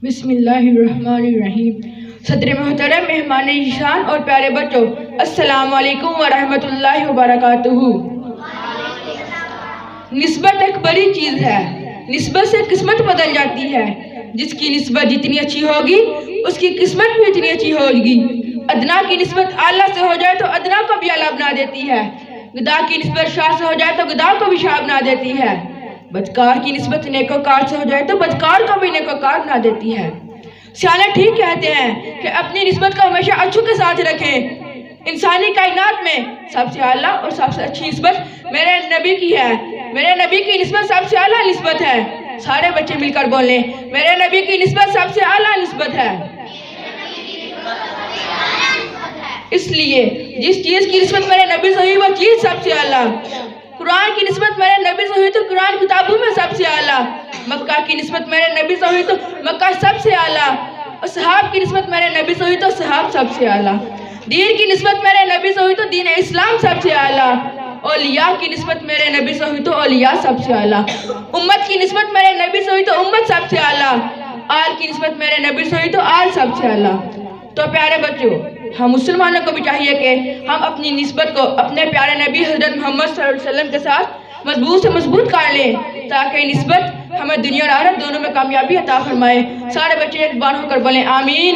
बिस्मिल्लाहिर्रहमानिर्रहीम। सदर मोहतरम, मेहमान ईशान और प्यारे बच्चों, अस्सलाम वालेकुम व रहमतुल्लाहि व बरकातुहू। निस्बत एक बड़ी चीज़ है। निस्बत से किस्मत बदल जाती है। जिसकी निस्बत जितनी अच्छी होगी उसकी किस्मत भी उतनी अच्छी होगी। अदना की निस्बत आला से हो जाए तो अदना को भी आला बना देती है। गदा की निस्बत शाह से हो जाए तो गदा को भी शाह बना देती है। बदकार की निस्बत नेकोकार से हो जाए तो बदकार को भी नेकोकार बना देती है। सियाने ठीक कहते हैं कि अपनी निस्बत को हमेशा अच्छों के साथ रखें। इंसानी कायनात में सबसे आला और सबसे अच्छी निस्बत मेरे नबी की है। मेरे नबी की निस्बत सबसे आला निस्बत है। सारे बच्चे मिलकर बोलें, मेरे नबी की निस्बत सबसे आला निस्बत है। इसलिए जिस चीज़ की निस्बत मेरे नबी से हुई वो चीज़ सबसे आला। कुरान की निस्बत मेरे नबी से हुई तो कुरान किताबों में सबसे आला। मक्का की निस्बत मेरे नबी से हुई तो मक्का सबसे आला। और सहाब की निस्बत मेरे नबी से हुई तो सहाब सबसे आला। दीन की निस्बत मेरे नबी से हुई तो दीन इस्लाम सबसे आला। औलिया की निस्बत मेरे नबी से हुई तो औलिया सबसे आला। उम्मत की निस्बत मेरे नबी से हुई तो उम्मत सबसे आला। आल की निस्बत मेरे नबी से हुई तो आल सबसे आला। तो प्यारे बच्चों, हम मुसलमानों को भी चाहिए कि हम अपनी निस्बत को अपने प्यारे नबी हज़रत मोहम्मद सल्लल्लाहु अलैहि वसल्लम के साथ मजबूत से मजबूत कर लें, ताकि निस्बत हमें दुनिया और आखिरत दोनों में कामयाबी अता फरमाए। सारे बच्चे एक बार होकर बोलें आमीन।